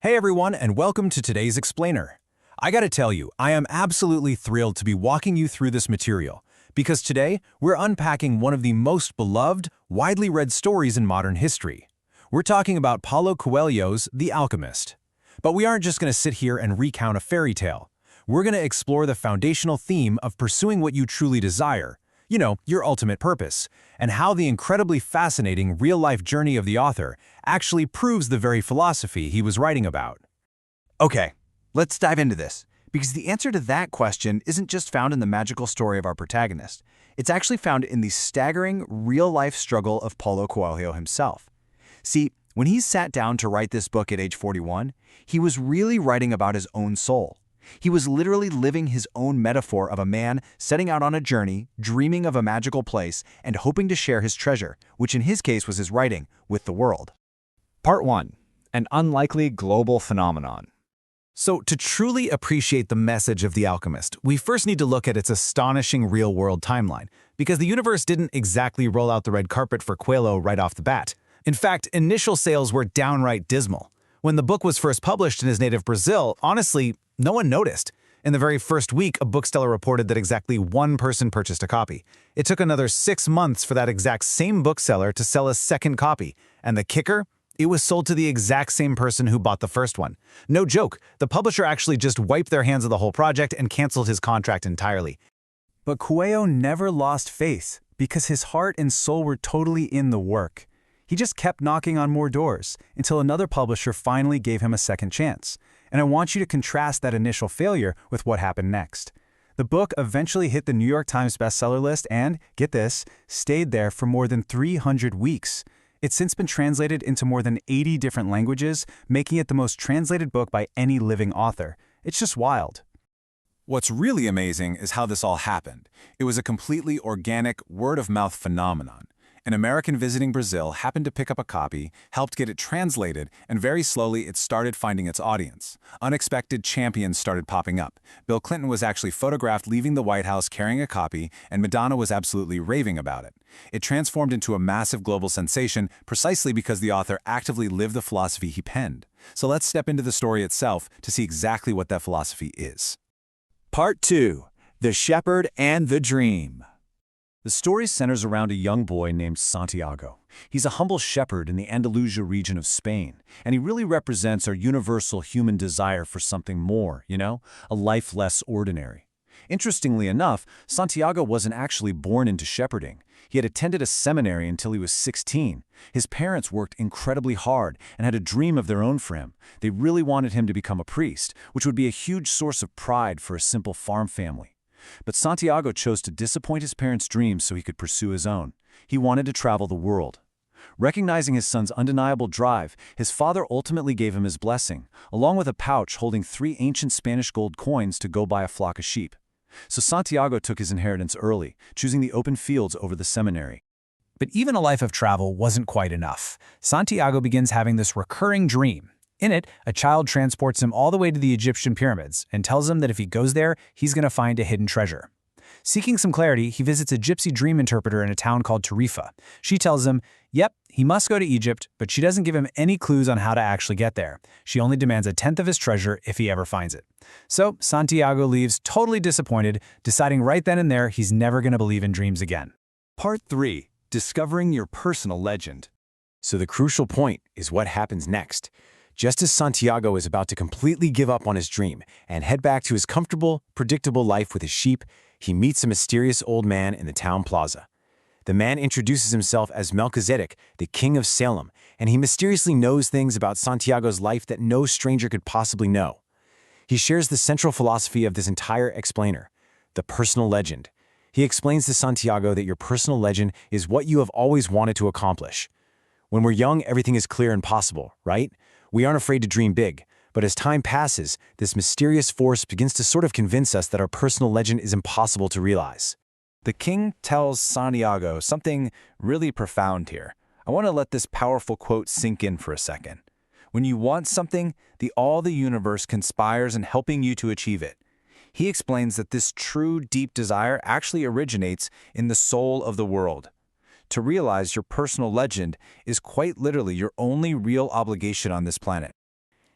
Hey everyone, and welcome to today's Explainer. I gotta tell you, I am absolutely thrilled to be walking you through this material, because today we're unpacking one of the most beloved, widely read stories in modern history. We're talking about Paulo Coelho's The Alchemist. But we aren't just gonna sit here and recount a fairy tale. We're gonna explore the foundational theme of pursuing what you truly desire, your ultimate purpose, and how the incredibly fascinating real-life journey of the author actually proves the very philosophy he was writing about. Okay, let's dive into this, because the answer to that question isn't just found in the magical story of our protagonist. It's actually found in the staggering, real-life struggle of Paulo Coelho himself. See, when he sat down to write this book at age 41, he was really writing about his own soul. He was literally living his own metaphor of a man setting out on a journey, dreaming of a magical place, and hoping to share his treasure, which in his case was his writing, with the world. Part 1. An unlikely global phenomenon. So, to truly appreciate the message of The Alchemist, we first need to look at its astonishing real-world timeline, because the universe didn't exactly roll out the red carpet for Coelho right off the bat. In fact, initial sales were downright dismal. When the book was first published in his native Brazil, honestly, no one noticed. In the very first week, a bookseller reported that exactly one person purchased a copy. It took another 6 months for that exact same bookseller to sell a second copy. And the kicker? It was sold to the exact same person who bought the first one. No joke, the publisher actually just wiped their hands of the whole project and canceled his contract entirely. But Coelho never lost faith, because his heart and soul were totally in the work. He just kept knocking on more doors, until another publisher finally gave him a second chance. And I want you to contrast that initial failure with what happened next. The book eventually hit the New York Times bestseller list and, get this, stayed there for more than 300 weeks. It's since been translated into more than 80 different languages, making it the most translated book by any living author. It's just wild. What's really amazing is how this all happened. It was a completely organic, word-of-mouth phenomenon. An American visiting Brazil happened to pick up a copy, helped get it translated, and very slowly it started finding its audience. Unexpected champions started popping up. Bill Clinton was actually photographed leaving the White House carrying a copy, and Madonna was absolutely raving about it. It transformed into a massive global sensation precisely because the author actively lived the philosophy he penned. So let's step into the story itself to see exactly what that philosophy is. Part 2. The Shepherd and the Dream. The story centers around a young boy named Santiago. He's a humble shepherd in the Andalusia region of Spain, and he really represents our universal human desire for something more, a life less ordinary. Interestingly enough, Santiago wasn't actually born into shepherding. He had attended a seminary until he was 16. His parents worked incredibly hard and had a dream of their own for him. They really wanted him to become a priest, which would be a huge source of pride for a simple farm family. But Santiago chose to disappoint his parents' dreams so he could pursue his own. He wanted to travel the world. Recognizing his son's undeniable drive, his father ultimately gave him his blessing, along with a pouch holding 3 ancient Spanish gold coins to go buy a flock of sheep. So Santiago took his inheritance early, choosing the open fields over the seminary. But even a life of travel wasn't quite enough. Santiago begins having this recurring dream. In it, a child transports him all the way to the Egyptian pyramids and tells him that if he goes there, he's going to find a hidden treasure. Seeking some clarity, he visits a gypsy dream interpreter in a town called Tarifa. She tells him, yep, he must go to Egypt, but she doesn't give him any clues on how to actually get there. She only demands 1/10 of his treasure if he ever finds it. So Santiago leaves totally disappointed, deciding right then and there he's never going to believe in dreams again. Part 3. Discovering your personal legend. So the crucial point is what happens next. Just as Santiago is about to completely give up on his dream and head back to his comfortable, predictable life with his sheep, he meets a mysterious old man in the town plaza. The man introduces himself as Melchizedek, the king of Salem, and he mysteriously knows things about Santiago's life that no stranger could possibly know. He shares the central philosophy of this entire explainer, the personal legend. He explains to Santiago that your personal legend is what you have always wanted to accomplish. When we're young, everything is clear and possible, right? We aren't afraid to dream big, but as time passes, this mysterious force begins to sort of convince us that our personal legend is impossible to realize. The king tells Santiago something really profound here. I want to let this powerful quote sink in for a second. When you want something, all the universe conspires in helping you to achieve it. He explains that this true, deep desire actually originates in the soul of the world. To realize your personal legend is quite literally your only real obligation on this planet.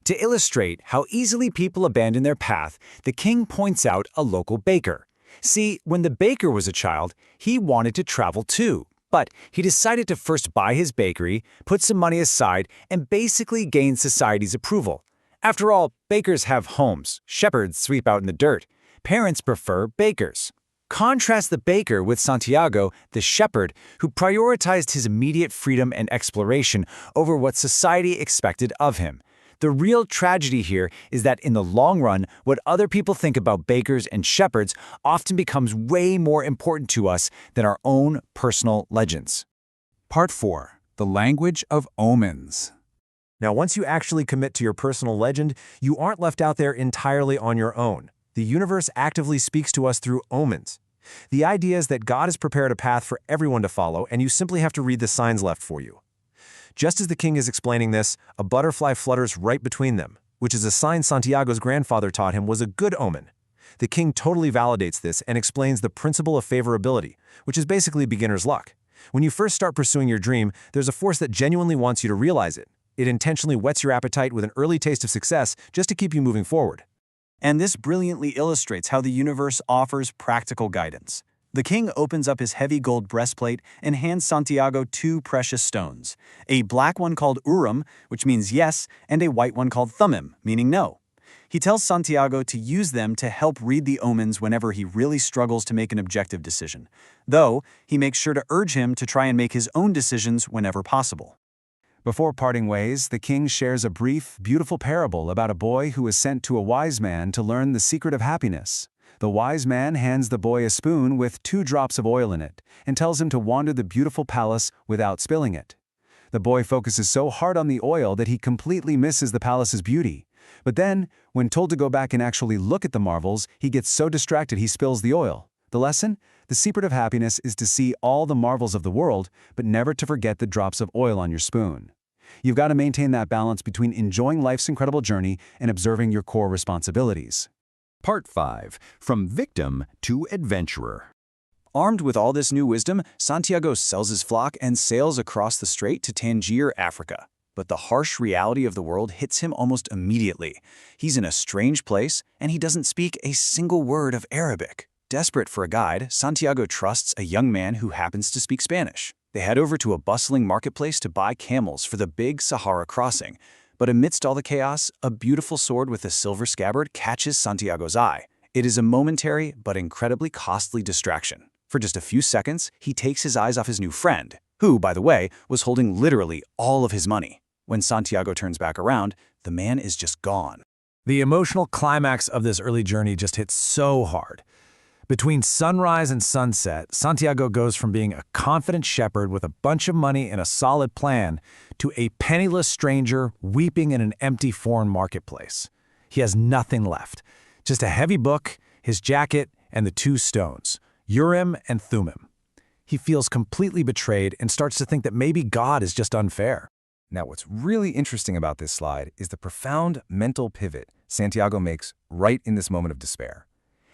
To illustrate how easily people abandon their path, the king points out a local baker. See, when the baker was a child, he wanted to travel too. But he decided to first buy his bakery, put some money aside, and basically gain society's approval. After all, bakers have homes. Shepherds sweep out in the dirt. Parents prefer bakers. Contrast the baker with Santiago, the shepherd, who prioritized his immediate freedom and exploration over what society expected of him. The real tragedy here is that in the long run, what other people think about bakers and shepherds often becomes way more important to us than our own personal legends. Part 4. The Language of Omens. Now, once you actually commit to your personal legend, you aren't left out there entirely on your own. The universe actively speaks to us through omens. The idea is that God has prepared a path for everyone to follow, and you simply have to read the signs left for you. Just as the king is explaining this, a butterfly flutters right between them, which is a sign Santiago's grandfather taught him was a good omen. The king totally validates this and explains the principle of favorability, which is basically beginner's luck. When you first start pursuing your dream, there's a force that genuinely wants you to realize it. It intentionally whets your appetite with an early taste of success just to keep you moving forward. And this brilliantly illustrates how the universe offers practical guidance. The king opens up his heavy gold breastplate and hands Santiago 2 precious stones, a black one called Urim, which means yes, and a white one called Thummim, meaning no. He tells Santiago to use them to help read the omens whenever he really struggles to make an objective decision, though he makes sure to urge him to try and make his own decisions whenever possible. Before parting ways, the king shares a brief, beautiful parable about a boy who is sent to a wise man to learn the secret of happiness. The wise man hands the boy a spoon with 2 drops of oil in it and tells him to wander the beautiful palace without spilling it. The boy focuses so hard on the oil that he completely misses the palace's beauty. But then, when told to go back and actually look at the marvels, he gets so distracted he spills the oil. The lesson? The secret of happiness is to see all the marvels of the world, but never to forget the drops of oil on your spoon. You've got to maintain that balance between enjoying life's incredible journey and observing your core responsibilities. Part 5. From Victim to Adventurer. Armed with all this new wisdom, Santiago sells his flock and sails across the strait to Tangier, Africa. But the harsh reality of the world hits him almost immediately. He's in a strange place, and he doesn't speak a single word of Arabic. Desperate for a guide, Santiago trusts a young man who happens to speak Spanish. They head over to a bustling marketplace to buy camels for the big Sahara crossing. But amidst all the chaos, a beautiful sword with a silver scabbard catches Santiago's eye. It is a momentary but incredibly costly distraction. For just a few seconds, he takes his eyes off his new friend, who, by the way, was holding literally all of his money. When Santiago turns back around, the man is just gone. The emotional climax of this early journey just hits so hard. Between sunrise and sunset, Santiago goes from being a confident shepherd with a bunch of money and a solid plan to a penniless stranger weeping in an empty foreign marketplace. He has nothing left, just a heavy book, his jacket, and the 2 stones, Urim and Thummim. He feels completely betrayed and starts to think that maybe God is just unfair. Now, what's really interesting about this slide is the profound mental pivot Santiago makes right in this moment of despair.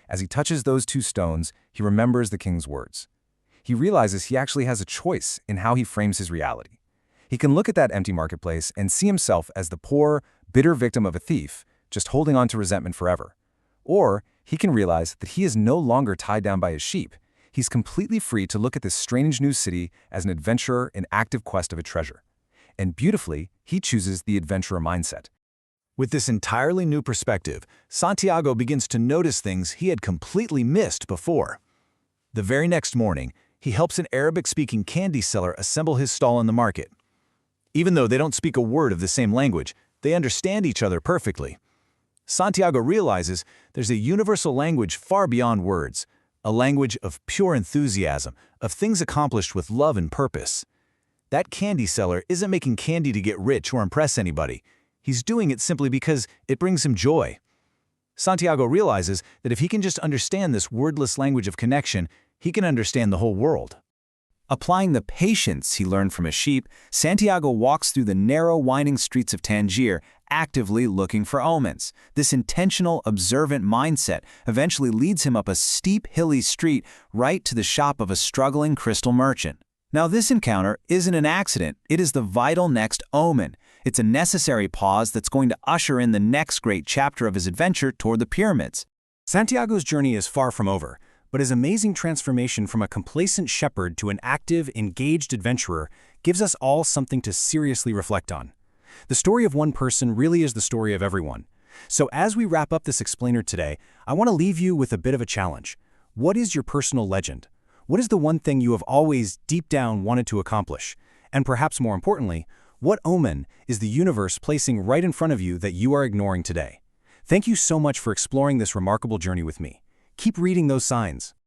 As he touches those 2 stones, he remembers the king's words. He realizes he actually has a choice in how he frames his reality. He can look at that empty marketplace and see himself as the poor, bitter victim of a thief, just holding on to resentment forever. Or he can realize that he is no longer tied down by his sheep. He's completely free to look at this strange new city as an adventurer in active quest of a treasure. And beautifully, he chooses the adventurer mindset. With this entirely new perspective, Santiago begins to notice things he had completely missed before. The very next morning, he helps an Arabic-speaking candy seller assemble his stall in the market. Even though they don't speak a word of the same language, they understand each other perfectly. Santiago realizes there's a universal language far beyond words, a language of pure enthusiasm, of things accomplished with love and purpose. That candy seller isn't making candy to get rich or impress anybody. He's doing it simply because it brings him joy. Santiago realizes that if he can just understand this wordless language of connection, he can understand the whole world. Applying the patience he learned from his sheep, Santiago walks through the narrow, winding streets of Tangier, actively looking for omens. This intentional, observant mindset eventually leads him up a steep, hilly street right to the shop of a struggling crystal merchant. Now, this encounter isn't an accident. It is the vital next omen. It's a necessary pause that's going to usher in the next great chapter of his adventure toward the pyramids. Santiago's journey is far from over, but his amazing transformation from a complacent shepherd to an active, engaged adventurer gives us all something to seriously reflect on. The story of one person really is the story of everyone. So as we wrap up this explainer today, I want to leave you with a bit of a challenge. What is your personal legend? What is the one thing you have always, deep down, wanted to accomplish? And perhaps more importantly, what omen is the universe placing right in front of you that you are ignoring today? Thank you so much for exploring this remarkable journey with me. Keep reading those signs.